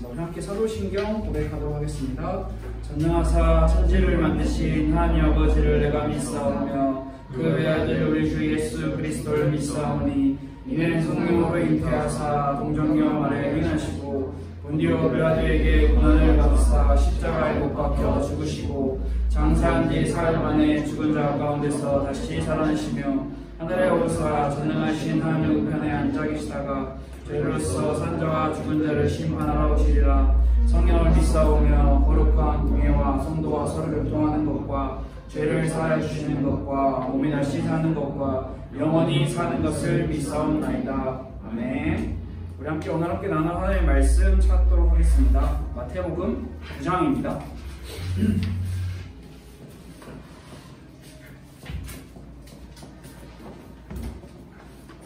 우리 함께 사도신경 고백하도록 하겠습니다. 전능하사 천지를 만드신 하나님 아버지를 내가 믿사오며 그 외아들 우리 주 예수 그리스도를 믿사오니 이는 성령으로 잉태하사 동정녀 아래 행하시고 본디오 빌라도에게 고난을 받으사 십자가에 못 박혀 죽으시고 장사한 뒤 사흘 만에 죽은 자 가운데서 다시 살아나시며 하늘에 오르사 전능하신 하나님 우편에 앉아 계시다가 죄로서 산자와 죽은 자를 심판하러 오시리라. 성령을 믿사오며 거룩한 공예와 성도와 서로 교통하는 것과 죄를 사하여 주시는 것과 몸이 다시 사는 것과 영원히 사는 것을 믿사옵나이다. 아멘. 우리 함께 오늘 함께 나눌 하나님의 말씀 찾도록 하겠습니다. 마태복음 9장입니다.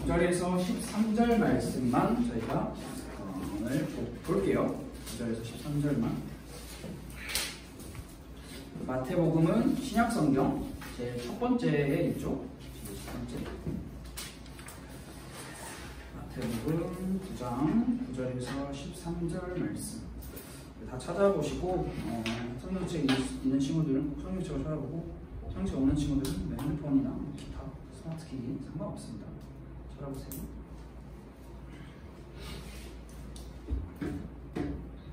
9절에서 13절 말씀만 저희가 오늘 볼게요. 9절에서 13절만. 마태복음은 신약성경 제 첫 번째에 있죠. 첫 번째. 마태복음 9장 9절에서 13절 말씀. 다 찾아보시고 성경책 있는 친구들은 꼭 성경책을 찾아보고 성경책 없는 친구들은 핸드폰이나 기타, 스마트키 상관없습니다. 찾아보세요.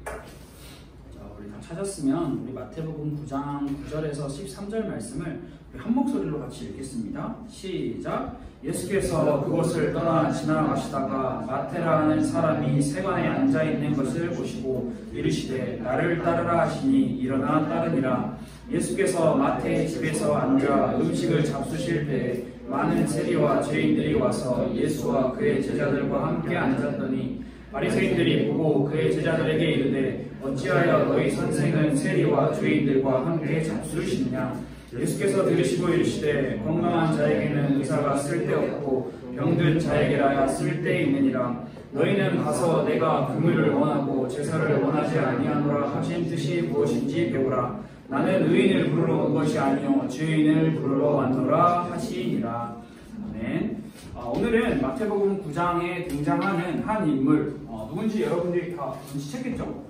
자, 우리 다 찾았으면 우리 마태복음 9장 9절에서 13절 말씀을 우리 한 목소리로 같이 읽겠습니다. 시작. 예수께서 그곳을 떠나 지나가시다가 마테라 하는 사람이 세관에 앉아 있는 것을 보시고 이르시되 나를 따르라 하시니 일어나 따르니라. 예수께서 마태의 집에서 앉아 음식을 잡수실 때에 많은 세리와 죄인들이 와서 예수와 그의 제자들과 함께 앉았더니 바리새인들이 보고 그의 제자들에게 이르되 어찌하여 너희 선생은 세리와 죄인들과 함께 잡수시느냐. 예수께서 들으시고 이르시되 건강한 자에게는 의사가 쓸데없고 병든 자에게라야 쓸데있느니라. 너희는 가서 내가 긍휼을 원하고 제사를 원하지 아니하노라 하신 뜻이 무엇인지 배우라. 나는 의인을 부르러 온 것이 아니요 죄인을 부르러 왔노라 하시니라. 아멘. 오늘은 마태복음 9장에 등장하는 한 인물, 누군지 여러분들이 다 눈치챘겠죠?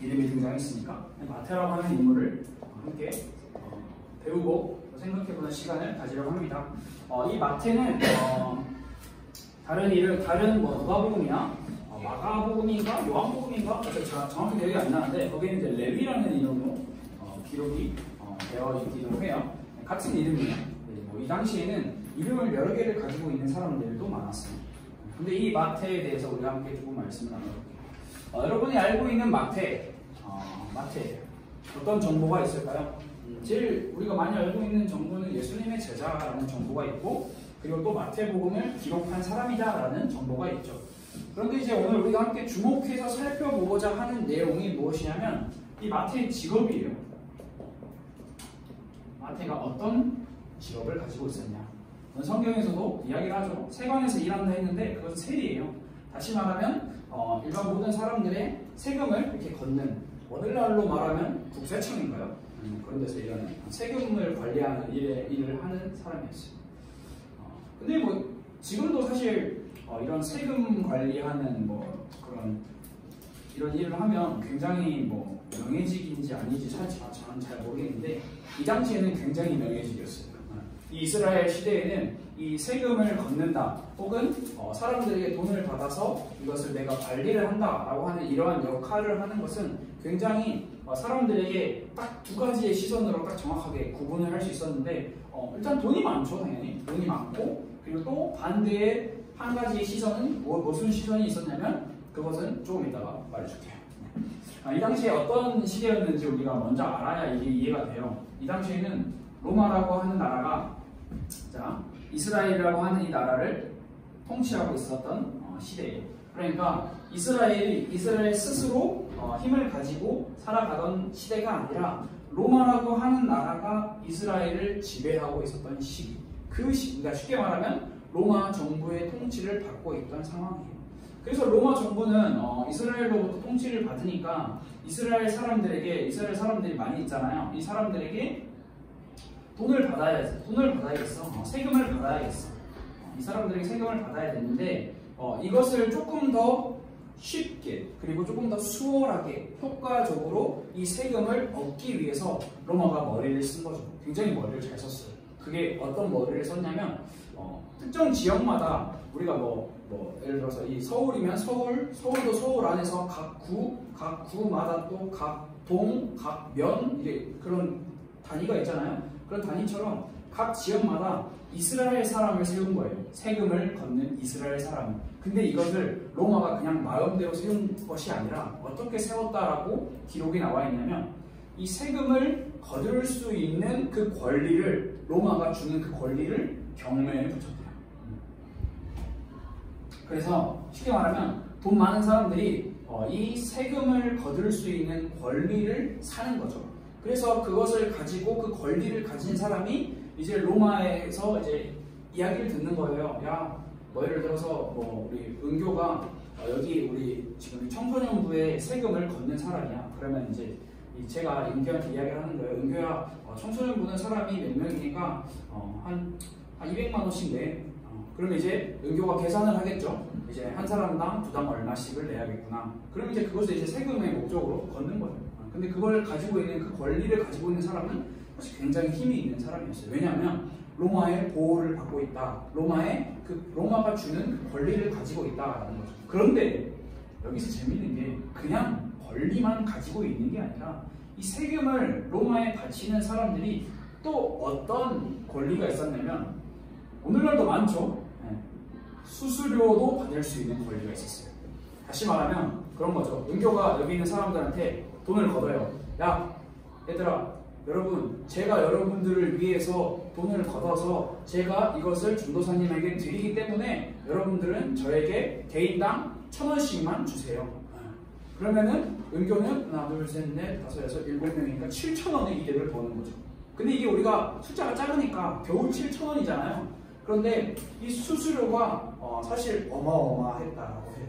이름이 등장했으니까 마태라고 하는 인물을 함께 배우고 생각해보는 시간을 가지려고 합니다. 이 마태는 다른 누가복음이나 마가복음인가 요한복음인가 정확히 기억이 안 나는데 거기는 이제 레위라는 이름으로 기록이 되어 있기도 해요. 같은 이름이에요. 이 당시에는 이름을 여러 개를 가지고 있는 사람들도 많았어요. 근데 이 마태에 대해서 우리가 함께 조금 말씀을 나눠볼게요. 여러분이 알고 있는 마태 어떤 정보가 있을까요? 제일 우리가 많이 알고 있는 정보는 예수님의 제자라는 정보가 있고 그리고 또 마태복음을 기록한 사람이다라는 정보가 있죠. 그런데 이제 오늘 우리가 함께 주목해서 살펴보고자 하는 내용이 무엇이냐면 이 마태의 직업이에요. 마태가 어떤 직업을 가지고 있었냐. 성경에서도 이야기를 하죠. 세관에서 일한다 했는데 그것은 세리예요. 다시 말하면 일반 모든 사람들의 세금을 이렇게 걷는, 오늘날로 말하면 국세청인가요? 그런 데서 일하는 세금을 관리하는 일을 하는 사람이었어요. 근데 뭐 지금도 사실 이런 세금 관리하는 그런 이런 일을 하면 굉장히 명예직인지 아닌지 저는 잘 모르겠는데 이 당시에는 굉장히 명예직이었어요. 이 이스라엘 시대에는 이 세금을 걷는다 혹은 사람들에게 돈을 받아서 이것을 내가 관리를 한다라고 하는 이러한 역할을 하는 것은 굉장히 사람들에게 딱 두 가지의 시선으로 딱 정확하게 구분을 할 수 있었는데 일단 돈이 많죠. 당연히 돈이 많고 그리고 또 반대의 한 가지의 시선은 무슨 시선이 있었냐면 그것은 조금 이따가 말해줄게요. 이 당시에 어떤 시대였는지 우리가 먼저 알아야 이게 이해가 돼요. 이 당시에는 로마라고 하는 나라가 이스라엘이라고 하는 이 나라를 통치하고 있었던 시대예요. 그러니까 이스라엘 스스로 힘을 가지고 살아가던 시대가 아니라 로마라고 하는 나라가 이스라엘을 지배하고 있었던 시기. 그러니까 쉽게 말하면 로마 정부의 통치를 받고 있던 상황이에요. 그래서 로마 정부는 이스라엘로부터 통치를 받으니까 이스라엘 사람들이 많이 있잖아요. 이 사람들에게 돈을 받아야겠어. 세금을 받아야겠어. 이 사람들에게 세금을 받아야 되는데 이것을 조금 더 쉽게 그리고 조금 더 수월하게 효과적으로 이 세금을 얻기 위해서 로마가 머리를 쓴 거죠. 굉장히 머리를 잘 썼어요. 그게 어떤 머리를 썼냐면 특정 지역마다 우리가 예를 들어서 이 서울이면 서울도 서울 안에서 각 구마다 또 각 동, 각 면 이게 그런 단위가 있잖아요. 그런 단위처럼 각 지역마다 이스라엘 사람을 세운 거예요. 세금을 걷는 이스라엘 사람. 근데 이것을 로마가 그냥 마음대로 세운 것이 아니라 어떻게 세웠다라고 기록이 나와 있냐면 이 세금을 거둘 수 있는 그 권리를 로마가 주는 그 권리를 경매에 붙였대요. 그래서 쉽게 말하면 돈 많은 사람들이 이 세금을 거둘 수 있는 권리를 사는 거죠. 그래서 그것을 가지고 그 권리를 가진 사람이 이제 로마에서 이제 이야기를 듣는 거예요. 야, 예를 들어서 우리 은교가 여기 우리 지금 청소년부에 세금을 걷는 사람이야. 그러면 이제 제가 은교한테 이야기를 하는 거예요. 은교야, 청소년부는 사람이 몇 명이니까 한 200만 원씩 내. 그러면 이제 은교가 계산을 하겠죠. 이제 한 사람당 두당 얼마씩을 내야겠구나. 그러면 이제 그것을 이제 세금의 목적으로 걷는 거예요. 근데 그걸 가지고 있는 그 권리를 가지고 있는 사람은 사실 굉장히 힘이 있는 사람이었어요. 왜냐하면 로마의 보호를 받고 있다. 로마가 주는 그 권리를 가지고 있다라는 거죠. 그런데 여기서 재미있는 게 그냥 권리만 가지고 있는 게 아니라 이 세금을 로마에 바치는 사람들이 또 어떤 권리가 있었냐면 오늘날도 많죠. 수수료도 받을 수 있는 권리가 있었어요. 다시 말하면 그런 거죠. 은교가 여기 있는 사람들한테 돈을 걷어요. 야, 얘들아, 여러분, 제가 여러분들을 위해서 돈을 걷어서 제가 이것을 전도사님에게 드리기 때문에 여러분들은 저에게 개인당 1,000원씩만 주세요. 그러면은 은교는 하나, 둘, 셋, 넷, 다섯, 여섯, 일곱 명이니까 7,000원의 이득을 버는 거죠. 근데 이게 우리가 숫자가 작으니까 겨우 7,000원이잖아요. 그런데 이 수수료가 사실 어마어마했다라고 해요.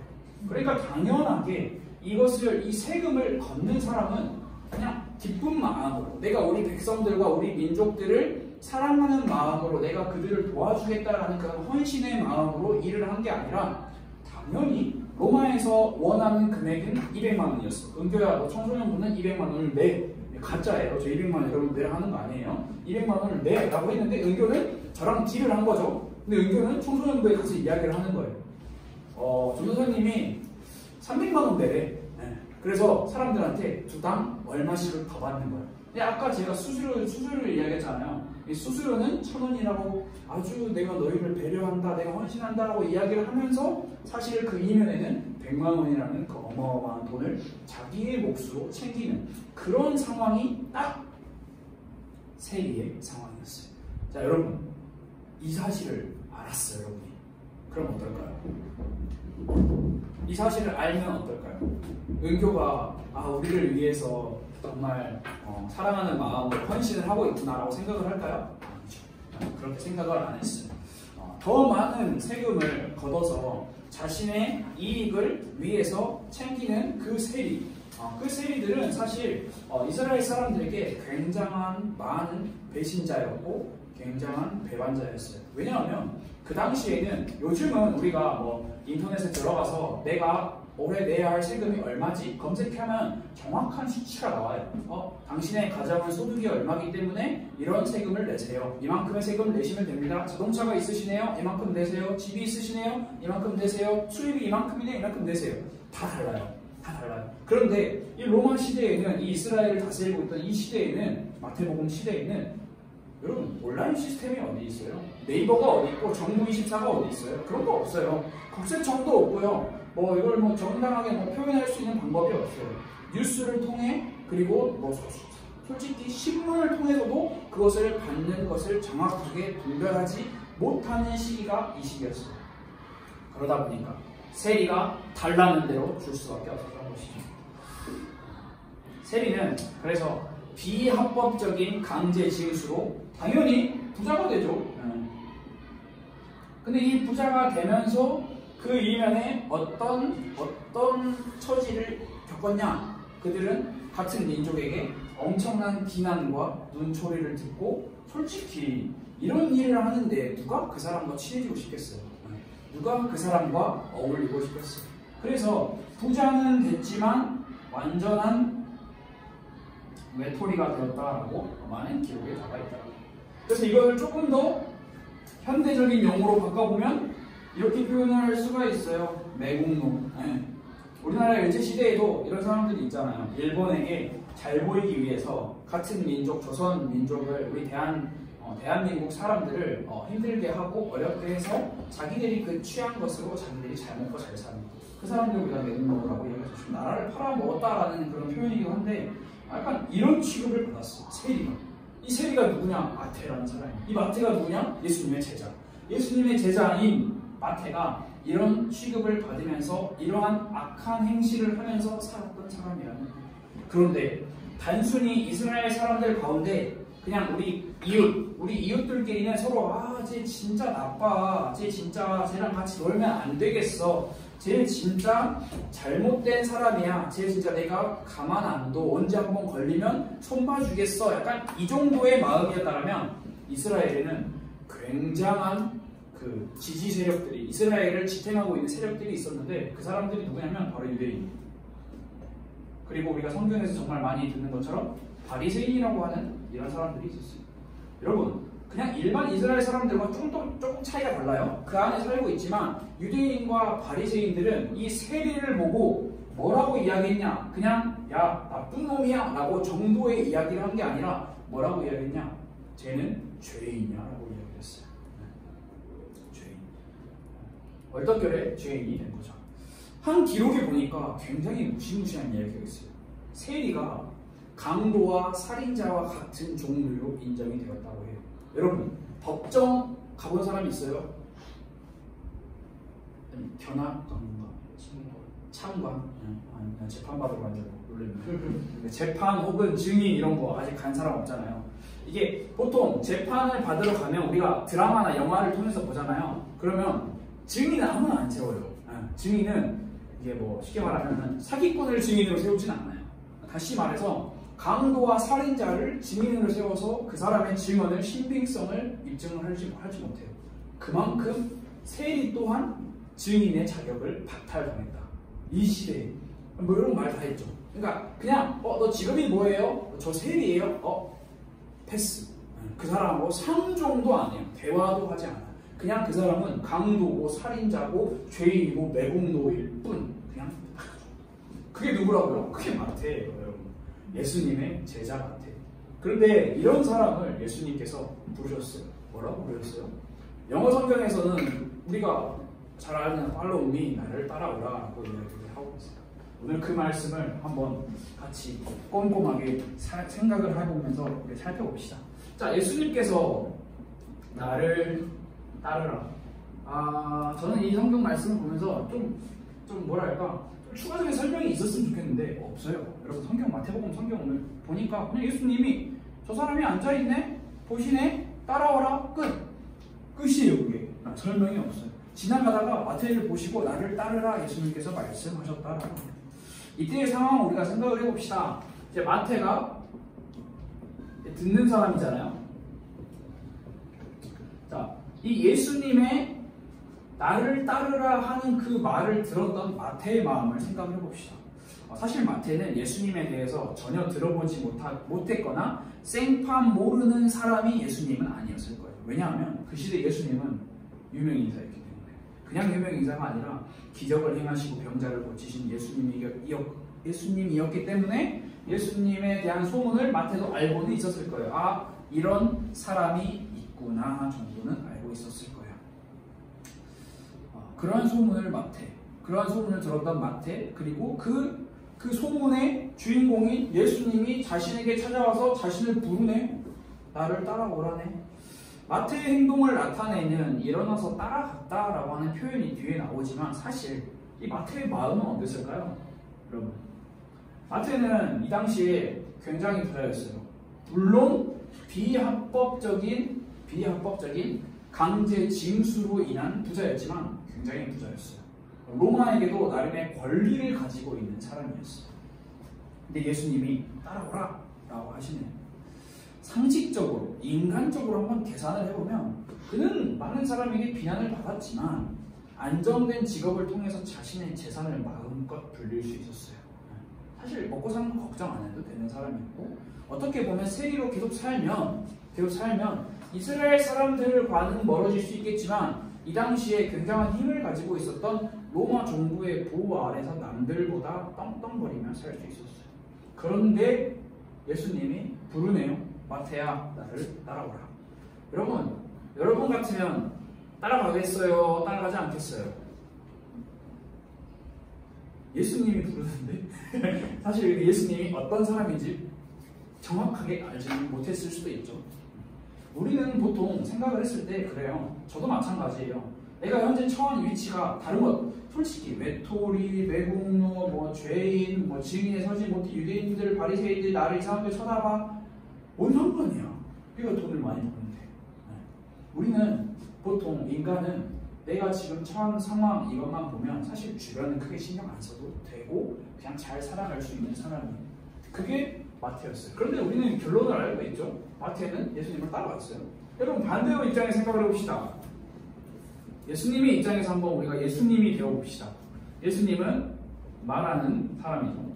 그러니까 당연하게 이 세금을 걷는 사람은 그냥 기쁜 마음으로 내가 우리 백성들과 우리 민족들을 사랑하는 마음으로 내가 그들을 도와주겠다라는 그런 헌신의 마음으로 일을 한 게 아니라 당연히 로마에서 원하는 금액은 200만 원이었어. 은교야, 너 청소년부는 200만 원을 내. 가짜예요. 저 200만 원 여러분 내라 하는 거 아니에요. 200만 원을 내라고 했는데 은교는 저랑 딜을 한 거죠. 근데 은교는 청소년부에 가서 이야기를 하는 거예요. 전도사님이 300만 원 내래. 그래서 사람들한테 두당 얼마씩을 더 받는 거예요. 근데 아까 제가 수수료를 이야기했잖아요. 이 수수료는 1,000원이라고 아주 내가 너희를 배려한다, 내가 헌신한다라고 이야기를 하면서 사실 그 이면에는 100만 원이라는 그 어마어마한 돈을 자기의 몫으로 챙기는 그런 상황이 딱 세리의 상황이었어요. 자, 여러분, 이 사실을 알았어요, 여러분이. 그럼 어떨까요? 이 사실을 알면 어떨까요? 은교가 우리를 위해서 정말 사랑하는 마음으로 헌신을 하고 있구나라고 생각을 할까요? 아니죠. 그렇게 생각을 안 했어요. 더 많은 세금을 걷어서 자신의 이익을 위해서 챙기는 그 세리. 그 세리들은 사실 이스라엘 사람들에게 굉장한 많은 배신자였고 굉장한 배반자였어요. 왜냐하면 그 당시에는 요즘은 우리가 인터넷에 들어가서 내가 올해 내야 할 세금이 얼마지 검색하면 정확한 수치가 나와요. 당신의 가정은 소득이 얼마이기 때문에 이런 세금을 내세요. 이만큼의 세금을 내시면 됩니다. 자동차가 있으시네요. 이만큼 내세요. 집이 있으시네요. 이만큼 내세요. 수입이 이만큼이네. 이만큼 내세요. 다 달라요. 다 달라요. 그런데 이 로마 시대에는 이 이스라엘을 다스리고 있던 이 시대에는 마태복음 시대에는 여러분 온라인 시스템이 어디 있어요? 네이버가 어디 있고 정부24가 어디 있어요? 그런 거 없어요. 국세청도 없고요. 이걸 정당하게 표현할 수 있는 방법이 없어요. 뉴스를 통해 그리고 솔직히 신문을 통해서도 그것을 받는 것을 정확하게 분별하지 못하는 시기가 이 시기였어요. 그러다 보니까 세리가 달라는 대로 줄 수밖에 없었던 것이죠. 세리는 그래서 비합법적인 강제 징수로 당연히 부자가 되죠. 근데 이 부자가 되면서 그 이면에 어떤 처지를 겪었냐? 그들은 같은 민족에게 엄청난 비난과 눈초리를 듣고 솔직히 이런 일을 하는데 누가 그 사람과 친해지고 싶겠어요? 누가 그 사람과 어울리고 싶겠어요? 그래서 부자는 됐지만 완전한 외톨이가 되었다라고 많은 기록에 나와 있더라고요. 그래서 이걸 조금 더 현대적인 용어로 바꿔보면 이렇게 표현을 할 수가 있어요. 매국노. 네. 우리나라 일제시대에도 이런 사람들이 있잖아요. 일본에게 잘 보이기 위해서 같은 민족, 조선 민족을 우리 대한민국 사람들을 힘들게 하고 어렵게 해서 자기들이 그 취한 것으로 자기들이 잘 먹고 잘 사는 그 사람들 우리가 매국노라고 얘기해서 나라를 팔아먹었다라는 그런 표현이긴 한데 약간 이런 취급을 받았어. 세리가. 이 세리가 누구냐? 마태라는 사람이야. 이 마태가 누구냐? 예수님의 제자. 예수님의 제자인 마태가 이런 취급을 받으면서 이러한 악한 행실을 하면서 살았던 사람이라는 거예요. 그런데 단순히 이스라엘 사람들 가운데 그냥 우리 이웃들끼리는 서로 쟤 진짜 나빠, 쟤랑 같이 놀면 안 되겠어, 쟤 진짜 잘못된 사람이야, 쟤 진짜 내가 가만 안 둬, 언제 한번 걸리면 손봐주겠어, 약간 이 정도의 마음이었다면 이스라엘에는 굉장한 그 지지 세력들이, 이스라엘을 지탱하고 있는 세력들이 있었는데 그 사람들이 누구냐면 바로 유대인. 그리고 우리가 성경에서 정말 많이 듣는 것처럼 바리새인이라고 하는 이런 사람들이 있었어요. 여러분, 그냥 일반 이스라엘 사람들과 조금 차이가 달라요. 그 안에 살고 있지만 유대인과 바리새인들은 이 세리를 보고 뭐라고 이야기했냐? 그냥 야, 나쁜 놈이야 라고 정도의 이야기를 한 게 아니라 뭐라고 이야기했냐? 쟤는 죄인이야 라고 이야기했어요. 죄인. 얼떨결에 죄인이 된 거죠. 한 기록에 보니까 굉장히 무시무시한 이야기가 있어요. 세리가 강도와 살인자와 같은 종류로 인정이 되었다고 해요. 여러분, 법정 가본 사람이 있어요? 견학관인가? 참관? 아니, 재판받으러 간 줄 놀랐는데 재판 혹은 증인 이런 거 아직 간 사람 없잖아요. 이게 보통 재판을 받으러 가면 우리가 드라마나 영화를 통해서 보잖아요. 그러면 증인은 아무나 안 세워요. 증인은 이게 뭐 쉽게 말하면 사기꾼을 증인으로 세우진 않아요. 다시 말해서 강도와 살인자를 증인으로 세워서 그 사람의 증언을 신빙성을 입증을 하지 못해요. 그만큼 세리 또한 증인의 자격을 박탈당했다. 이 시대에 뭐 이런 말 다 했죠. 그러니까 그냥 너 직업이 뭐예요? 저 세리예요? 패스. 그 사람하고 상종도 안 해요. 대화도 하지 않아요. 그냥 그 사람은 강도고 살인자고 죄인이고 매국노일 뿐. 그냥 그게 누구라고요? 그게 마태예요, 여러분. 예수님의 제자 마태. 그런데 이런 사람을 예수님께서 부르셨어요. 뭐라고 부르셨어요? 영어 성경에서는 우리가 잘 아는 Follow me, 나를 따라오라고 이야기를 하고 있어요. 오늘 그 말씀을 한번 같이 꼼꼼하게 생각을 해보면서 우리 살펴봅시다. 자, 예수님께서 나를 따르라. 저는 이 성경 말씀을 보면서 좀 뭐랄까 추가적인 설명이 있었으면 좋겠는데 없어요. 여러분, 마태복음 성경 오늘 보니까 그냥 예수님이 저 사람이 앉아있네? 보시네? 따라와라? 끝이에요. 그게 설명이 없어요. 지나가다가 마태를 보시고 나를 따르라 예수님께서 말씀하셨다라고 합니다. 이때의 상황을 우리가 생각을 해봅시다. 이제 마태가 듣는 사람이잖아요. 자, 이 예수님의 나를 따르라 하는 그 말을 들었던 마태의 마음을 생각을 해봅시다. 사실 마태는 예수님에 대해서 전혀 들어보지 못했거나 생판 모르는 사람이 예수님은 아니었을 거예요. 왜냐하면 그 시대 예수님은 유명인사였기 때문에. 그냥 유명인사가 아니라 기적을 행하시고 병자를 고치신 예수님이었기 때문에 예수님에 대한 소문을 마태도 알고는 있었을 거예요. 이런 사람이 있구나 정도는 알고 있었을 거예요. 그러한 소문을 들었던 마태, 그리고 그 소문의 주인공인 예수님이 자신에게 찾아와서 자신을 부르네. 나를 따라오라네. 마태의 행동을 나타내는 일어나서 따라갔다라고 하는 표현이 뒤에 나오지만 사실 이 마태의 마음은 어땠을까요? 여러분, 마태는 이 당시에 굉장히 부자였어요. 물론 비합법적인 강제 징수로 인한 부자였지만 굉장히 부자였어요. 로마에게도 나름의 권리를 가지고 있는 사람이었어요. 근데 예수님이 따라오라 라고 하시네요. 상식적으로, 인간적으로 한번 계산을 해보면 그는 많은 사람에게 비난을 받았지만 안정된 직업을 통해서 자신의 재산을 마음껏 불릴 수 있었어요. 사실 먹고 사는 거 걱정 안 해도 되는 사람이었고, 어떻게 보면 세리로 계속 살면 이스라엘 사람들과는 멀어질 수 있겠지만 이 당시에 굉장한 힘을 가지고 있었던 로마 정부의 보호 아래서 남들보다 떵떵거리며 살 수 있었어요. 그런데 예수님이 부르네요. 마태야, 나를 따라오라. 여러분 같으면 따라가겠어요? 따라가지 않겠어요? 예수님이 부르는데 사실 예수님이 어떤 사람인지 정확하게 알지는 못했을 수도 있죠. 우리는 보통 생각을 했을 때 그래요. 저도 마찬가지예요. 내가 현재 처한 위치가 다른 것, 솔직히 외톨이, 외국노, 뭐 죄인, 뭐 증인에 서지 못해 유대인들, 바리새인들 나를 이상하게 쳐다봐. 뭔 상관이야? 우리가 돈을 많이 버는데. 우리는 보통 인간은 내가 지금 처한 상황 이것만 보면 사실 주변은 크게 신경 안 써도 되고 그냥 잘 살아갈 수 있는 사람이에요. 그게 마태였어요. 그런데 우리는 결론을 알고 있죠. 마태는 예수님을 따라갔어요. 여러분 반대로 입장에 생각을 해봅시다. 예수님의 입장에서 한번 우리가 예수님이 되어봅시다. 예수님은 말하는 사람이죠.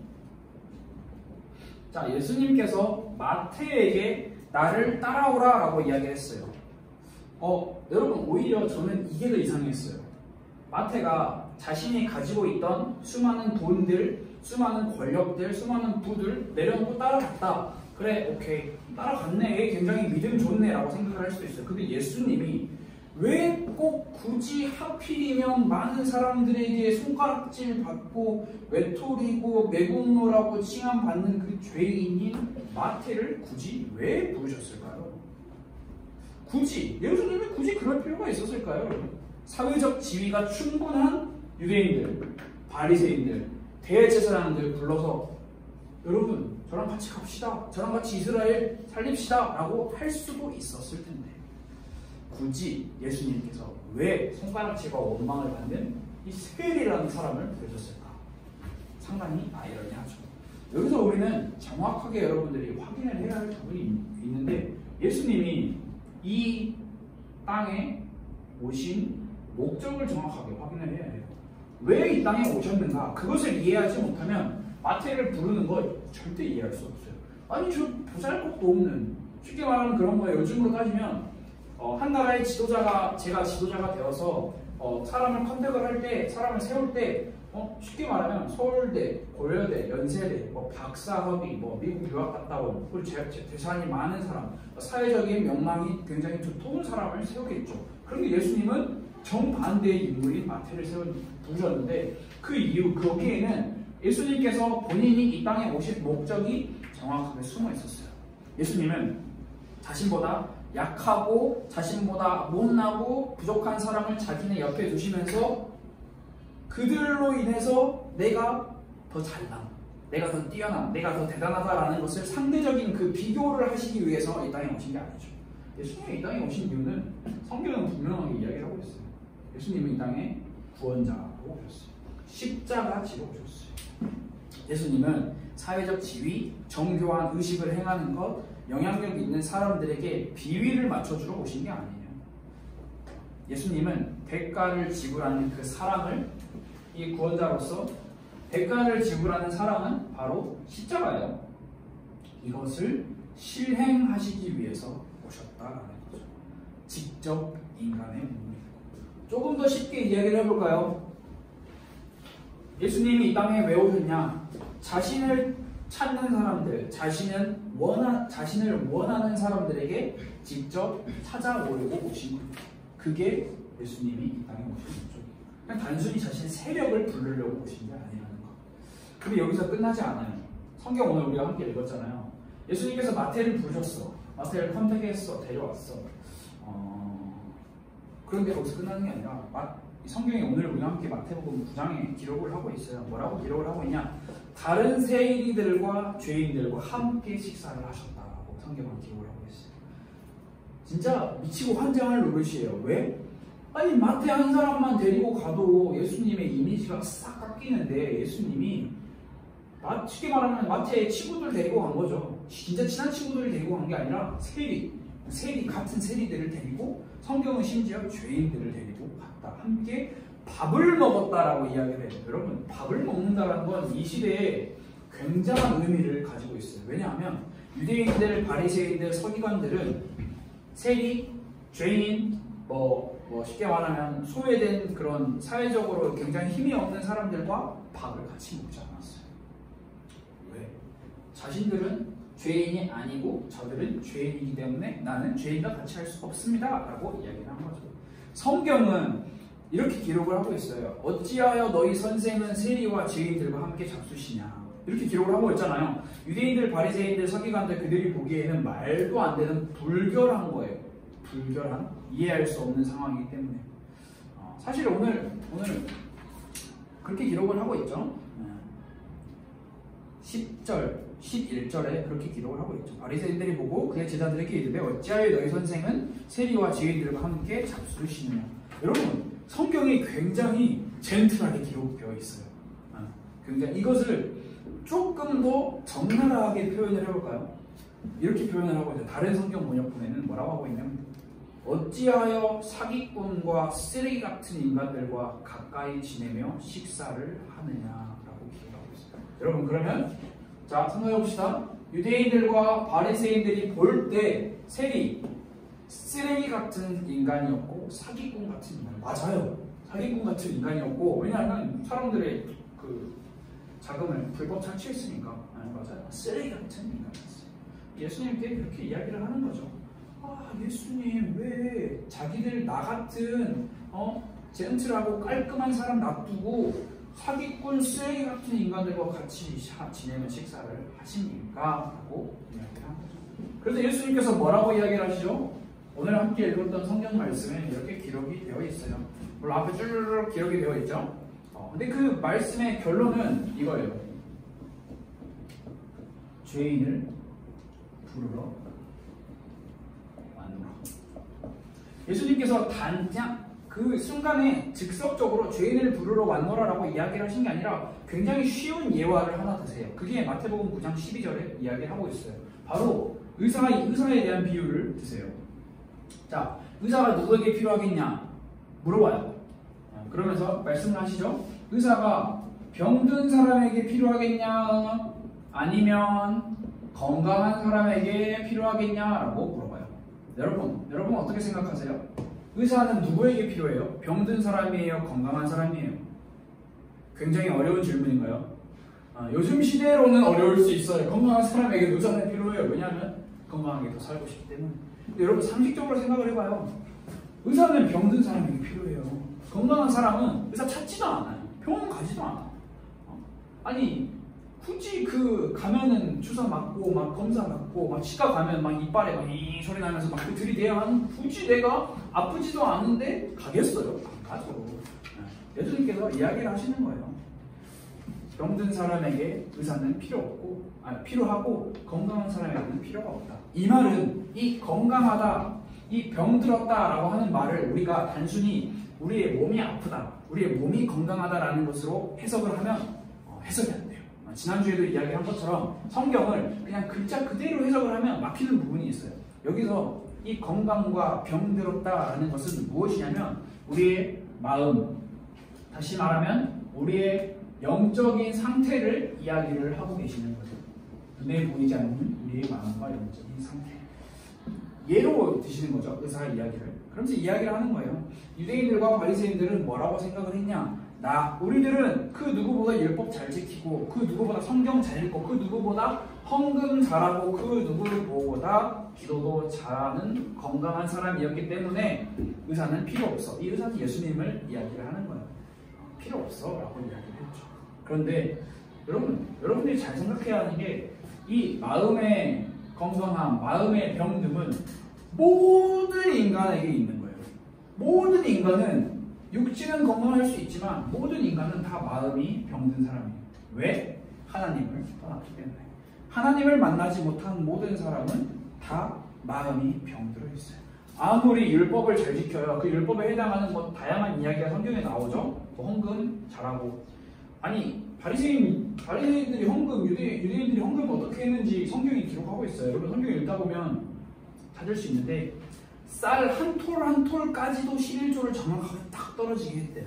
자, 예수님께서 마태에게 나를 따라오라 라고 이야기를 했어요. 여러분 오히려 저는 이게 더 이상했어요. 마태가 자신이 가지고 있던 수많은 돈들, 수많은 권력들, 수많은 부들 내려놓고 따라갔다. 그래, 오케이, 따라갔네, 굉장히 믿음 좋네 라고 생각을 할 수도 있어요. 근데 예수님이 왜 꼭 굳이 하필이면 많은 사람들에게 손가락질 받고 외톨이고 매국노라고 칭함받는 그 죄인인 마태를 굳이 왜 부르셨을까요? 예수님이 굳이 그럴 필요가 있었을까요? 사회적 지위가 충분한 유대인들, 바리새인들, 대제사장들 불러서 여러분 저랑 같이 갑시다, 저랑 같이 이스라엘 살립시다 라고 할 수도 있었을 텐데 굳이 예수님께서 왜 손가락질과 원망을 받는 이 세리라는 사람을 부르셨을까? 상당히 아이러니하죠. 여기서 우리는 정확하게 여러분들이 확인을 해야 할 부분이 있는데 예수님이 이 땅에 오신 목적을 정확하게 확인을 해야 해요. 왜 이 땅에 오셨는가? 그것을 이해하지 못하면 마태를 부르는 걸 절대 이해할 수 없어요. 아니 저 보잘것도 없는, 쉽게 말하면 그런 거예요. 요즘으로 따지면 한 나라의 제가 지도자가 되어서 사람을 컨택을 할 때, 사람을 세울 때 쉽게 말하면 서울대, 고려대, 연세대, 박사학위, 미국 유학 갔다 온, 그리고 재산이 많은 사람, 사회적인 명망이 굉장히 두터운 사람을 세우겠죠. 그런데 예수님은 정반대의 인물인 마태를 부르셨는데 그 이유, 거기에는 예수님께서 본인이 이 땅에 오실 목적이 정확하게 숨어 있었어요. 예수님은 자신보다 약하고 자신보다 못나고 부족한 사람을 자기네 옆에 두시면서 그들로 인해서 내가 더 잘남, 내가 더 뛰어남, 내가 더 대단하다라는 것을 상대적인 그 비교를 하시기 위해서 이 땅에 오신 게 아니죠. 예수님이 이 땅에 오신 이유는 성경은 분명하게 이야기를 하고 있어요. 예수님은 이 땅에 구원자로 오셨어요. 십자가 지러 오셨어요. 예수님은 사회적 지위, 정교한 의식을 행하는 것, 영향력 있는 사람들에게 비위를 맞춰주러 오신 게 아니에요. 예수님은 대가를 지불하는 그 사랑을, 이 구원자로서 대가를 지불하는 사랑은 바로 십자가예요. 이것을 실행하시기 위해서 오셨다라는 거죠. 직접 인간의 몸이고. 조금 더 쉽게 이야기를 해볼까요? 예수님이 이 땅에 왜 오셨냐? 자신을 찾는 사람들, 자신을 원하는 사람들에게 직접 찾아오려고 오신 겁니다. 그게 예수님이 이 땅에 오신 거죠. 그냥 단순히 자신의 세력을 부르려고 오신 게 아니라는 거. 근데 여기서 끝나지 않아요. 성경 오늘 우리가 함께 읽었잖아요. 예수님께서 마태를 부르셨어. 마태를 컨택했어. 데려왔어. 그런데 거기서 끝나는 게 아니라 성경에 오늘 우리가 함께 마태복음 9장에 기록을 하고 있어요. 뭐라고 기록을 하고 있냐? 다른 세리들과 죄인들과 함께 식사를 하셨다고 성경은 기록을 하고 있어요. 진짜 미치고 환장할 노릇이에요. 왜? 아니 마태 한 사람만 데리고 가도 예수님의 이미지가 싹 깎이는데 예수님이 쉽게 말하면 마태의 친구들 데리고 간 거죠. 진짜 친한 친구들을 데리고 간 게 아니라 세리 같은 세리들을 데리고, 성경은 심지어 죄인들을 데리고 갔다. 함께 밥을 먹었다라고 이야기를 해요. 여러분, 밥을 먹는다라는 건 이 시대에 굉장한 의미를 가지고 있어요. 왜냐하면 유대인들, 바리새인들, 서기관들은 세리, 죄인, 쉽게 말하면 소외된 그런 사회적으로 굉장히 힘이 없는 사람들과 밥을 같이 먹지 않았어요. 왜? 자신들은 죄인이 아니고 저들은 죄인이기 때문에 나는 죄인과 같이 할 수 없습니다 라고 이야기를 한 거죠. 성경은 이렇게 기록을 하고 있어요. 어찌하여 너희 선생은 세리와 죄인들과 함께 잡수시냐, 이렇게 기록을 하고 있잖아요. 유대인들, 바리새인들, 서기관들, 그들이 보기에는 말도 안 되는 불결한 거예요. 불결한, 이해할 수 없는 상황이기 때문에 사실 오늘 그렇게 기록을 하고 있죠. 10절, 11절에 그렇게 기록을 하고 있죠. 바리새인들이 보고 그의 제자들에게 이르되 어찌하여 너희 선생은 세리와 죄인들과 함께 잡수를 씻느냐. 여러분, 성경이 굉장히 젠틀하게 기록되어 있어요. 굉장히 이것을 조금 더 적나라하게 표현을 해볼까요? 이렇게 표현을 하고 있어요. 다른 성경 번역본에는 뭐라고 하고 있냐면 어찌하여 사기꾼과 쓰레기 같은 인간들과 가까이 지내며 식사를 하느냐라고 기록하고 있어요. 여러분, 그러면 자, 생각해 봅시다. 유대인들과 바리새인들이 볼 때 세리, 쓰레기 같은 인간이었고 사기꾼 같은 인간, 맞아요. 사기꾼 같은 인간이었고, 왜냐하면 사람들의 그 자금을 불법 착취했으니까. 맞아요. 쓰레기 같은 인간이었어요. 예수님께 그렇게 이야기를 하는 거죠. 예수님, 왜 자기들 나 같은 젠틀하고 깔끔한 사람 놔두고 사기꾼, 쓰레기 같은 인간들과 같이 지내는 식사를 하십니까? 라고 이야기를 한 거죠. 그래서 예수님께서 뭐라고 이야기를 하시죠? 오늘 함께 읽었던 성경 말씀에 이렇게 기록이 되어 있어요. 물론 앞에 쭈르륵 기록이 되어 있죠. 근데 그 말씀의 결론은 이거예요. 죄인을 부르러 왔노라. 예수님께서 그냥 그 순간에 즉석적으로 죄인을 부르러 왔노라라고 이야기를 하신 게 아니라 굉장히 쉬운 예화를 하나 드세요. 그게 마태복음 9장 12절에 이야기를 하고 있어요. 바로 의사에 대한 비유를 드세요. 자, 의사가 누구에게 필요하겠냐 물어봐요. 그러면서 말씀을 하시죠. 의사가 병든 사람에게 필요하겠냐 아니면 건강한 사람에게 필요하겠냐라고 물어봐요. 여러분 어떻게 생각하세요? 의사는 누구에게 필요해요? 병든 사람이에요? 건강한 사람이에요? 굉장히 어려운 질문인가요? 요즘 시대로는 어려울 수 있어요. 건강한 사람에게 의사는 필요해요. 왜냐하면 건강하게 더 살고 싶기 때문에. 근데 여러분, 상식적으로 생각을 해봐요. 의사는 병든 사람에게 필요해요. 건강한 사람은 의사 찾지도 않아요. 병원 가지도 않아요. 아니, 굳이 가면은 주사 맞고 막 검사 받고 막 치과 가면 막 이빨에 막 이 소리 나면서 막 들이대야 하는, 굳이 내가 아프지도 않은데 가겠어요? 안 가죠. 예수님께서 이야기를 하시는 거예요. 병든 사람에게 의사는 필요하고 건강한 사람에게는 필요가 없다. 이 말은 이 건강하다, 이 병들었다라고 하는 말을 우리가 단순히 우리의 몸이 아프다, 우리의 몸이 건강하다라는 것으로 해석을 하면 해석이 안 돼요. 지난주에도 이야기한 것처럼 성경을 그냥 글자 그대로 해석을 하면 막히는 부분이 있어요. 여기서 이 건강과 병들었다라는 것은 무엇이냐면 우리의 마음, 다시 말하면 우리의 영적인 상태를 이야기를 하고 계시는 거죠. 눈에 보이지 않는 우리의 마음과 영적인 상태. 예로 드시는 거죠. 의사의 이야기를. 그러면서 이야기를 하는 거예요. 유대인들과 바리새인들은 뭐라고 생각을 했냐? 우리들은 그 누구보다 율법 잘 지키고 그 누구보다 성경 잘 읽고 그 누구보다 헌금 잘하고 그 누구보다 기도도 잘하는 건강한 사람이었기 때문에 의사는 필요 없어. 이 의사는 예수님을 이야기를 하는 거예요. 필요 없어 라고 이야기를 했죠. 그런데 여러분들이 잘 생각해야 하는 게 이 마음의 건강함, 마음의 병듦은 모든 인간에게 있는 거예요. 모든 인간은 육신은 건강할 수 있지만 모든 인간은 다 마음이 병든 사람이에요. 왜? 하나님을 떠났기 때문에. 하나님을 만나지 못한 모든 사람은 다 마음이 병들어 있어요. 아무리 율법을 잘 지켜요. 그 율법에 해당하는 다양한 이야기가 성경에 나오죠. 헌금 잘하고. 아니, 바리새인들이 헌금, 유대인들이 헌금 어떻게 했는지 성경이 기록하고 있어요. 여러분 성경 읽다 보면 찾을 수 있는데 쌀 한 톨 한 톨까지도 11조를 정확하게 딱 떨어지게 했대요.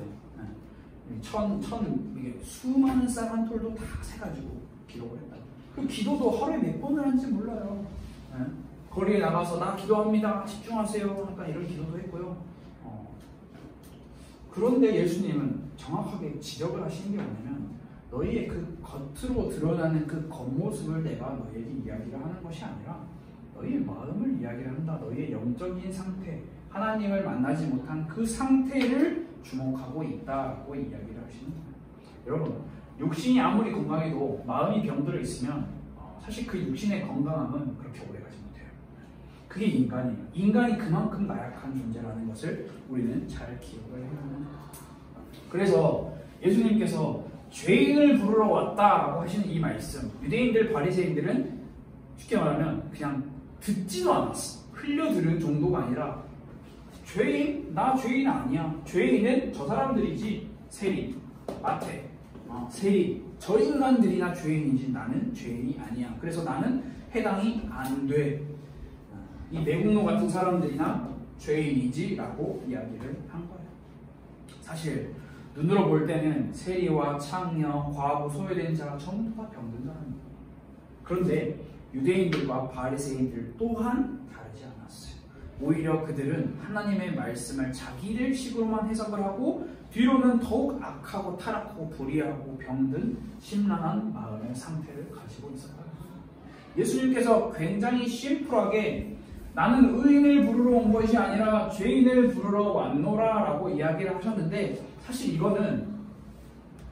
이게 수많은 쌀 한 톨도 다 세가지고 기록을 했다. 그 기도도 하루에 몇 번을 하는지 몰라요. 네? 거리에 나가서 나 기도합니다. 집중하세요. 약간 이런 기도도 했고요. 그런데 예수님은 정확하게 지적을 하시는 게 뭐냐면 너희의 그 겉으로 드러나는 그 겉모습을 내가 너희에게 이야기를 하는 것이 아니라 너희의 마음을 이야기를 한다. 너희의 영적인 상태, 하나님을 만나지 못한 그 상태를 주목하고 있다고 이야기를 하시는 거예요. 여러분, 육신이 아무리 건강해도 마음이 병들어 있으면 사실 그 육신의 건강함은 그렇게 오래가지 못해요. 그게 인간이에요. 인간이 그만큼 나약한 존재라는 것을 우리는 잘 기억을 해야 합니다. 그래서 예수님께서 죄인을 부르러 왔다라고 하시는 이 말씀, 유대인들, 바리새인들은 쉽게 말하면 그냥 듣지도 않았어. 흘려들은 정도가 아니라 죄인? 나 죄인 아니야. 죄인은 저 사람들이지. 세리, 마태, 세리, 저 인간들이나 죄인이지 나는 죄인이 아니야. 그래서 나는 해당이 안 돼. 이 매국노 같은 사람들이나 죄인이지 라고 이야기를 한 거예요. 사실 눈으로 볼 때는 세리와 창녀, 과부, 소외된 자 전부 다 병든 사람입니다. 그런데 유대인들과 바리새인들 또한 다르지 않았어요. 오히려 그들은 하나님의 말씀을 자기들 식으로만 해석을 하고 뒤로는 더욱 악하고 타락하고 불의하고 병든 심란한 마음의 상태를 가지고 있었다. 예수님께서 굉장히 심플하게 나는 의인을 부르러 온 것이 아니라 죄인을 부르러 왔노라 라고 이야기를 하셨는데 사실 이거는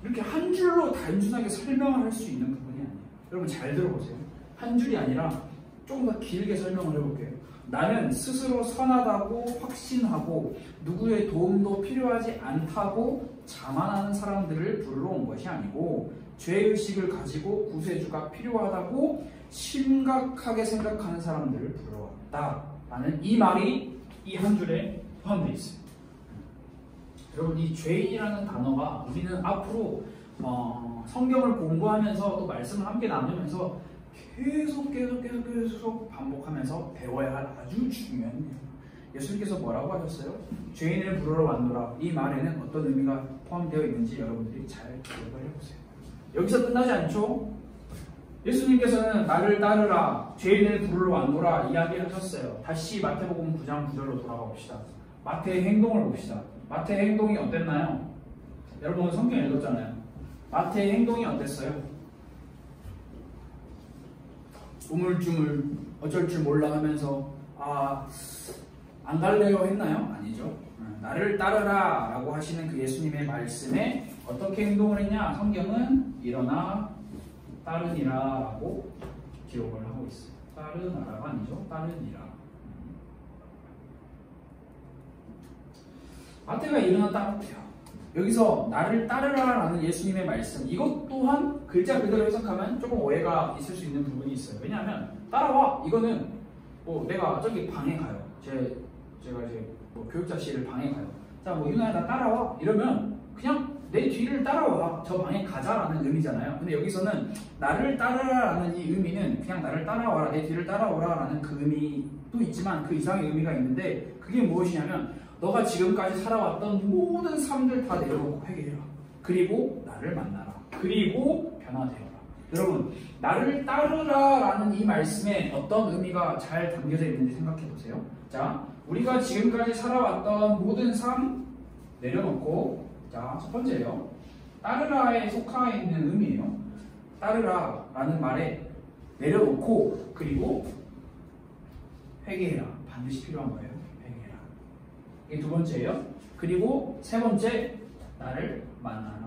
이렇게 한 줄로 단순하게 설명을 할 수 있는 부분이 아니에요. 여러분 잘 들어보세요. 한 줄이 아니라 조금 더 길게 설명을 해볼게요. 나는 스스로 선하다고 확신하고 누구의 도움도 필요하지 않다고 자만하는 사람들을 부르러 온 것이 아니고 죄의식을 가지고 구세주가 필요하다고 심각하게 생각하는 사람들을 부르러 왔다라는 이 말이 이 한 줄에 포함되어 있습니다. 여러분 이 죄인이라는 단어가 우리는 앞으로 성경을 공부하면서 또 말씀을 함께 나누면서 계속 반복하면서 배워야 할 아주 중요한 내용. 예수님께서 뭐라고 하셨어요? 죄인을 부르러 왔노라. 이 말에는 어떤 의미가 포함되어 있는지 여러분들이 잘 기억을 해보세요. 여기서 끝나지 않죠? 예수님께서는 나를 따르라, 죄인을 부르러 왔노라 이야기하셨어요. 다시 마태복음 9장 9절로 돌아가 봅시다. 마태의 행동을 봅시다. 마태의 행동이 어땠나요? 여러분 성경 읽었잖아요. 마태의 행동이 어땠어요? 우물쭈물 어쩔 줄 몰라 하면서 안 갈래요 했나요? 아니죠. 나를 따르라 라고 하시는 그 예수님의 말씀에 어떻게 행동을 했냐? 성경은 일어나 따르니라 라고 기록을 하고 있어요. 따르나라가 아니죠. 따르니라. 마태가 일어나 따랐대요. 여기서 나를 따르라 라는 예수님의 말씀, 이것 또한 글자 그대로 해석하면 조금 오해가 있을 수 있는 부분이 있어요. 왜냐하면 따라와 이거는 내가 저기 방에 가요. 제가 이제 교육자실을 방에 가요. 자, 유나야 나 따라와 이러면 그냥 내 뒤를 따라와, 저 방에 가자라는 의미잖아요. 근데 여기서는 나를 따르라라는 이 의미는 그냥 나를 따라와라, 내 뒤를 따라오라라는 그 의미도 있지만 그 이상의 의미가 있는데 그게 무엇이냐면 너가 지금까지 살아왔던 모든 삶들 다 내려놓고 회개해라. 그리고 나를 만나라. 그리고 변화되어라. 여러분, 나를 따르라라는 이 말씀에 어떤 의미가 잘 담겨져 있는지 생각해 보세요. 자, 우리가 지금까지 살아왔던 모든 삶 내려놓고, 자, 첫 번째요. 따르라에 속하 있는 의미예요. 따르라라는 말에 내려놓고 그리고 회개해라. 반드시 필요한 거예요. 회개해라. 이게 두 번째예요. 그리고 세 번째, 나를 만나라.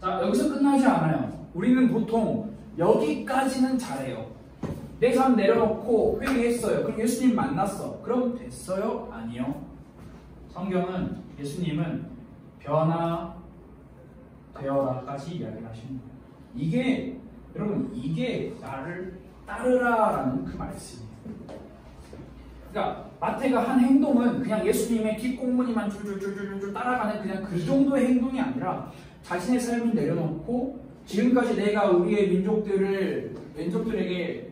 자, 여기서 끝나지 않아요. 우리는 보통 여기까지는 잘해요. 내 삶 내려놓고 회개했어요. 그럼 예수님 만났어. 그럼 됐어요? 아니요. 성경은 예수님은 변화되어라까지 이야기를 하시는 거예요. 이게 여러분 이게 나를 따르라라는 그 말씀이에요. 그러니까 마태가 한 행동은 그냥 예수님의 뒷공무니만 줄줄줄줄줄 따라가는 그냥 그 정도의 행동이 아니라 자신의 삶을 내려놓고 지금까지 내가 우리의 민족들에게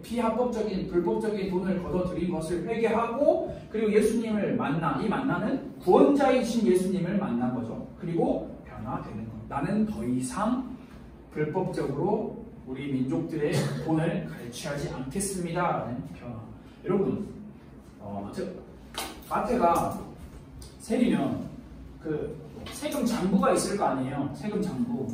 비합법적인 불법적인 돈을 걷어들인 것을 회개하고 그리고 예수님을 만나, 이 만나는 구원자이신 예수님을 만난 거죠. 그리고 변화되는 것. 나는 더 이상 불법적으로 우리 민족들의 본을 갈취하지 않겠습니다. 라는 변화. 여러분, 마태가 세리면 그 세금 장부가 있을 거 아니에요. 세금 장부.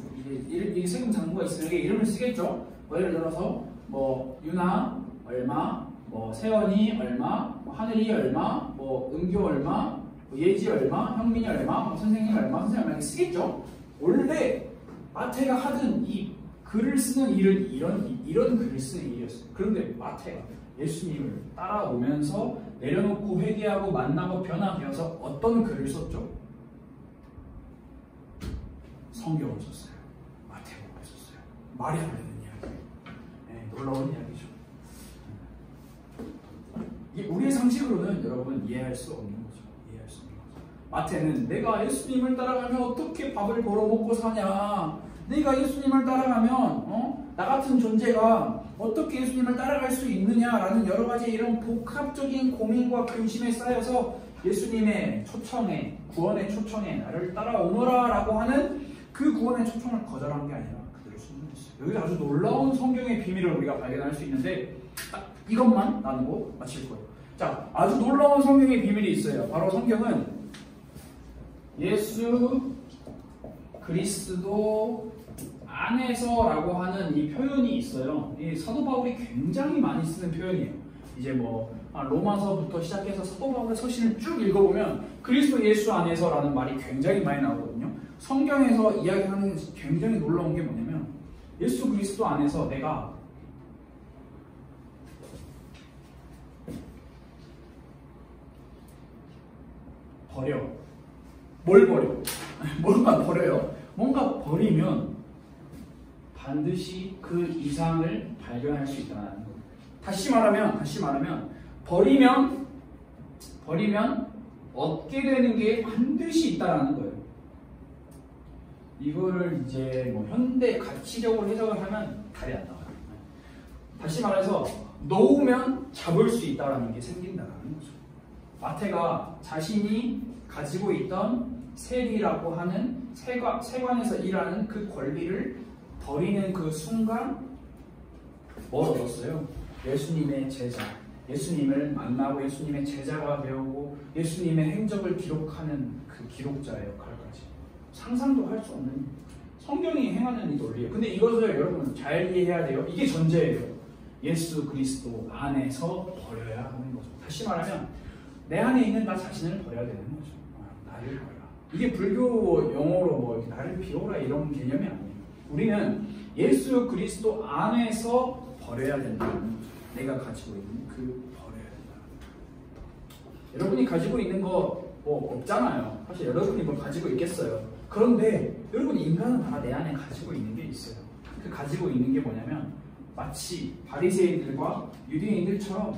이게 세금 장부가 있으면 이름을 쓰겠죠. 뭐 예를 들어서 뭐 유나 얼마, 뭐 세연이 얼마, 뭐 하늘이 얼마, 뭐 은교 얼마, 뭐 예지 얼마, 형민이 얼마, 뭐 선생님 얼마, 선생님 얼마 이렇게 쓰겠죠. 원래 마태가 하던 이 글을 쓰는 일은 이런 글을 쓰는 일이었어요. 그런데 마태가 예수님을 따라오면서 내려놓고 회개하고 만나고 변화되어서 어떤 글을 썼죠? 성경을 썼어요. 마태복음을 썼어요. 말이 안 되는 이야기. 네, 놀라운 이야기죠. 이게 우리의 상식으로는 여러분 이해할 수 없는 거죠. 이해할 수 없는 거죠. 마태는 내가 예수님을 따라가면 어떻게 밥을 벌어먹고 사냐? 내가 예수님을 따라가면 나 같은 존재가 어떻게 예수님을 따라갈 수 있느냐라는 여러 가지 이런 복합적인 고민과 근심에 쌓여서 예수님의 초청에, 구원의 초청에 나를 따라오너라 라고 하는 그 구원의 초청을 거절한 게 아니라 그대로 순종했어요. 여기서 아주 놀라운 성경의 비밀을 우리가 발견할 수 있는데 딱 이것만 나누고 마칠 거예요. 자, 아주 놀라운 성경의 비밀이 있어요. 바로 성경은 예수 그리스도 안에서라고 하는 이 표현이 있어요. 이 사도 바울이 굉장히 많이 쓰는 표현이에요. 이제 뭐 로마서부터 시작해서 사도 바울의 서신을 쭉 읽어보면 그리스도 예수 안에서라는 말이 굉장히 많이 나오거든요. 성경에서 이야기하는 굉장히 놀라운 게 뭐냐면 예수 그리스도 안에서 내가 버려. 뭘 버려? 뭔가 버려요. 뭔가 버리면 반드시 그 이상을 발견할 수 있다는 거예요. 다시 말하면 버리면 얻게 되는 게 반드시 있다라는 거예요. 이거를 이제 뭐 현대 가치적으로 해석을 하면 답이 안 나와요. 다시 말해서 놓으면 잡을 수 있다라는 게 생긴다라는 거죠. 마태가 자신이 가지고 있던 세리라고 하는 세관에서 일하는 그 권리를 버리는 그 순간 뭘 얻었어요? 예수님의 제자, 예수님을 만나고 예수님의 제자가 되고 예수님의 행적을 기록하는 그 기록자의 역할까지 상상도 할 수 없는 성경이 행하는 이 논리예요. 근데 이것을 여러분 잘 이해해야 돼요. 이게 전제예요. 예수 그리스도 안에서 버려야 하는 거죠. 다시 말하면 내 안에 있는 나 자신을 버려야 되는 거죠. 나를 버려라. 이게 불교 용어로 뭐 나를 비워라 이런 개념이 아니에요. 우리는 예수 그리스도 안에서 버려야 된다는 거죠. 내가 가지고 있는 그 버려야 된다. 여러분이 가지고 있는 거 뭐 없잖아요. 사실 여러분이 뭘 가지고 있겠어요. 그런데 여러분 인간은 다 내 안에 가지고 있는 게 있어요. 그 가지고 있는 게 뭐냐면 마치 바리새인들과 유대인들처럼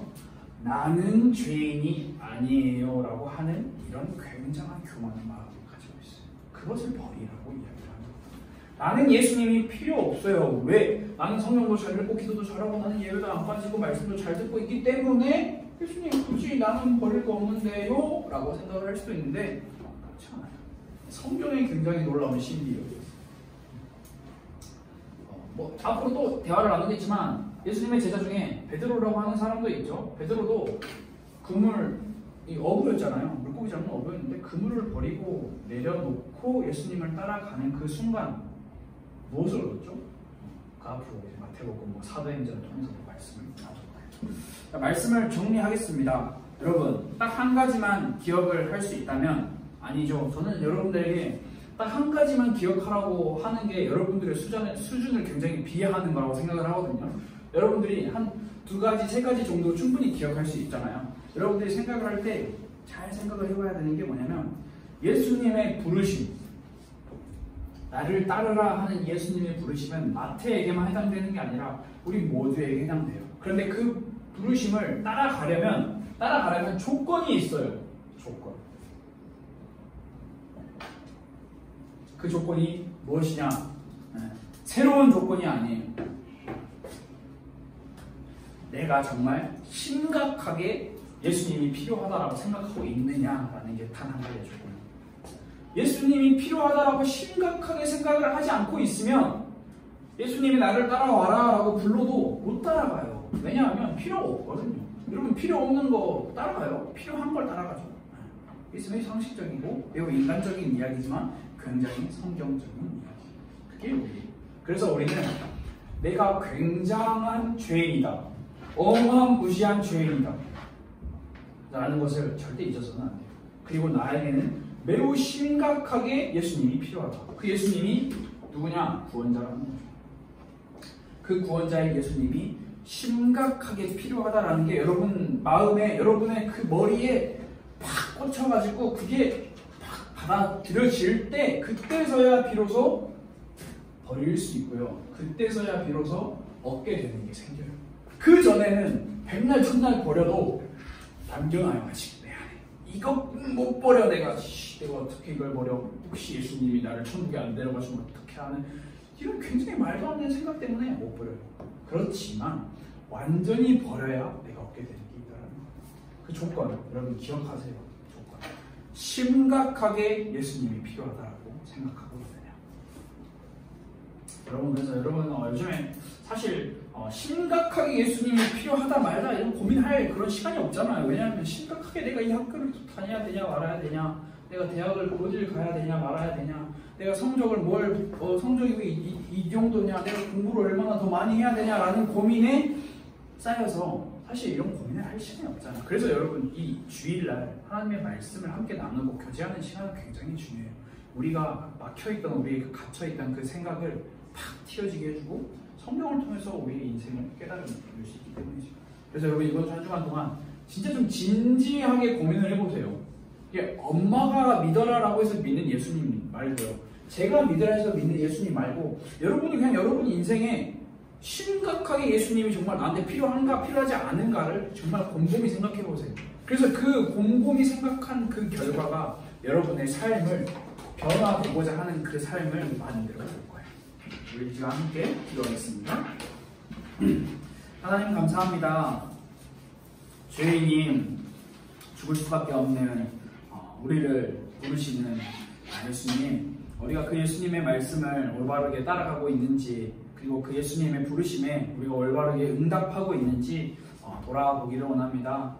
나는 죄인이 아니에요 라고 하는 이런 굉장한 교만한 마음을 가지고 있어요. 그것을 버리라고 이야기를 합니다. 나는 예수님이 필요 없어요. 왜? 나는 성경도 잘 읽고 기도도 잘하고 나는 예배도 안 빠지고 말씀도 잘 듣고 있기 때문에 예수님 굳이 나는 버릴 거 없는데요? 라고 생각을 할 수도 있는데 그렇지 않아요. 성경에 굉장히 놀라운 신비예요. 뭐 앞으로 또 대화를 나누겠지만 예수님의 제자 중에 베드로라고 하는 사람도 있죠. 베드로도 그물이 어부였잖아요. 물고기 잡는 어부였는데 그물을 버리고 내려놓고 예수님을 따라가는 그 순간 무엇을 얻었죠? 그 앞으로 마태복음 뭐 사도행전을 통해서 말씀을 나눴어요. 말씀을 정리하겠습니다. 여러분 딱 한 가지만 기억을 할 수 있다면 아니죠. 저는 여러분들에게 딱 한 가지만 기억하라고 하는 게 여러분들의 수준을 굉장히 비하하는 거라고 생각을 하거든요. 여러분들이 한 두 가지, 세 가지 정도 충분히 기억할 수 있잖아요. 여러분들이 생각을 할 때 잘 생각을 해봐야 되는 게 뭐냐면 예수님의 부르심, 나를 따르라 하는 예수님의 부르심은 마태에게만 해당되는 게 아니라 우리 모두에게 해당돼요. 그런데 그 부르심을 따라가려면 조건이 있어요. 조건. 그 조건이 무엇이냐? 새로운 조건이 아니에요. 내가 정말 심각하게 예수님이 필요하다라고 생각하고 있느냐라는 게 단 한 가지의 조건이에요. 예수님이 필요하다라고 심각하게 생각을 하지 않고 있으면 예수님이 나를 따라와라 라고 불러도 못 따라가요. 왜냐하면 필요가 없거든요. 여러분 필요 없는 거 따라가요? 필요한 걸 따라가죠. 있으면 상식적이고 매우 인간적인 이야기지만 굉장히 성경적인 이야기. 그게 우리. 그래서 우리는 내가 굉장한 죄인이다. 어마무시한 죄인이다. 라는 것을 절대 잊어서는 안 돼요. 그리고 나에게는 매우 심각하게 예수님이 필요하다. 그 예수님이 누구냐? 구원자라는 거죠. 그 구원자의 예수님이 심각하게 필요하다라는 게 여러분 마음에, 여러분의 그 머리에 팍 꽂혀가지고 그게 팍 받아들여질 때 그때서야 비로소 버릴 수 있고요. 그때서야 비로소 얻게 되는 게 생겨요. 그 전에는 백날 천날 버려도 남겨놔요. 아직 내 안에. 이거 못 버려. 내가 어떻게 이걸 버려. 혹시 예수님이 나를 천국에 안 데려가시면 어떻게 하는, 이런 굉장히 말도 안 되는 생각 때문에 못 버려요. 그렇지만 완전히 버려야 내가 얻게 되는 게 있다는 거예요. 그 조건, 여러분 기억하세요. 조건. 심각하게 예수님이 필요하다고 생각하고 있느냐. 여러분, 그래서 여러분 요즘에 사실 심각하게 예수님이 필요하다 말다 이런 고민할 그런 시간이 없잖아요. 왜냐하면 심각하게 내가 이 학교를 다녀야 되냐 말아야 되냐, 내가 대학을 어딜 가야 되냐 말아야 되냐, 내가 성적을 성적이 이 정도냐, 내가 공부를 얼마나 더 많이 해야 되냐라는 고민에 쌓여서 사실 이런 고민을 할 시간이 없잖아요. 그래서 여러분 이 주일날 하나님의 말씀을 함께 나누고 교제하는 시간은 굉장히 중요해요. 우리가 막혀있던, 우리 갇혀있던 그 생각을 팍 튀어지게 해주고 성경을 통해서 우리의 인생을 깨달을 수 있기 때문이죠. 그래서 여러분 이번 한 주간 동안 진짜 좀 진지하게 고민을 해보세요. 이게 엄마가 믿어라라고 해서 믿는 예수님 말고요, 제가 믿으라 해서 믿는 예수님 말고, 여러분이 그냥 여러분 인생에 심각하게 예수님이 정말 나한테 필요한가 필요하지 않은가를 정말 곰곰이 생각해 보세요. 그래서 그 곰곰이 생각한 그 결과가 여러분의 삶을 변화되고자 하는 그 삶을 만들어 줄 거예요. 우리 지금 함께 기도하겠습니다. 하나님 감사합니다. 죄인인 죽을 수밖에 없는 우리를 부르시는 예수님, 우리가 그 예수님의 말씀을 올바르게 따라가고 있는지, 그리고 그 예수님의 부르심에 우리가 올바르게 응답하고 있는지 돌아보기를 원합니다.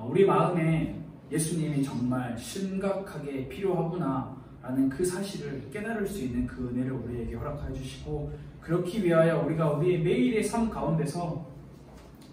우리 마음에 예수님이 정말 심각하게 필요하구나 라는 그 사실을 깨달을 수 있는 그 은혜를 우리에게 허락하여 주시고, 그렇기 위하여 우리가 우리의 매일의 삶 가운데서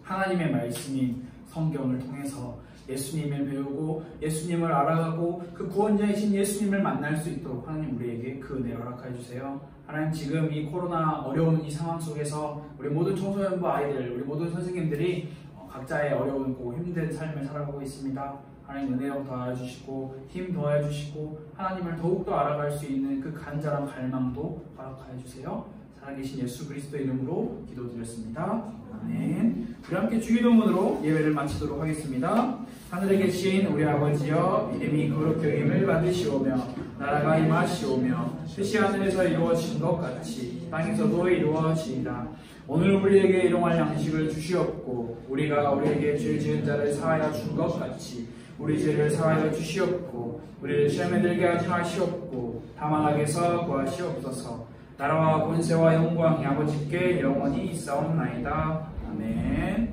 하나님의 말씀인 성경을 통해서 예수님을 배우고 예수님을 알아가고 그 구원자이신 예수님을 만날 수 있도록 하나님 우리에게 그 은혜를 허락하여 주세요. 하나님 지금 이 코로나 어려운 이 상황 속에서 우리 모든 청소년부 아이들, 우리 모든 선생님들이 각자의 어려운 힘든 삶을 살아가고 있습니다. 하나님 은혜 더하여 주시고 힘 더하여 주시고 하나님을 더욱더 알아갈 수 있는 그 간절한 갈망도 허락하여 주세요. 살아계신 예수 그리스도 이름으로 기도드렸습니다. 아멘. 우리 함께 주기도문으로 예배를 마치도록 하겠습니다. 하늘에 계신 우리 아버지여, 이름이 거룩히 여김을 받으시오며 나라가 임하시오며 뜻이 하늘에서 이루어진 것 같이 땅에서도 이루어지이다. 오늘 우리에게 일용할 양식을 주시옵고 우리가 우리에게 죄 지은 자를 사하여 준 것 같이 우리 죄를 사하여 주시옵고 우리를 시험에 들게 하지 마시옵고 다만 악에서 구하시옵소서. 나라와 권세와 영광이 아버지께 영원히 있사옵나이다. 아멘.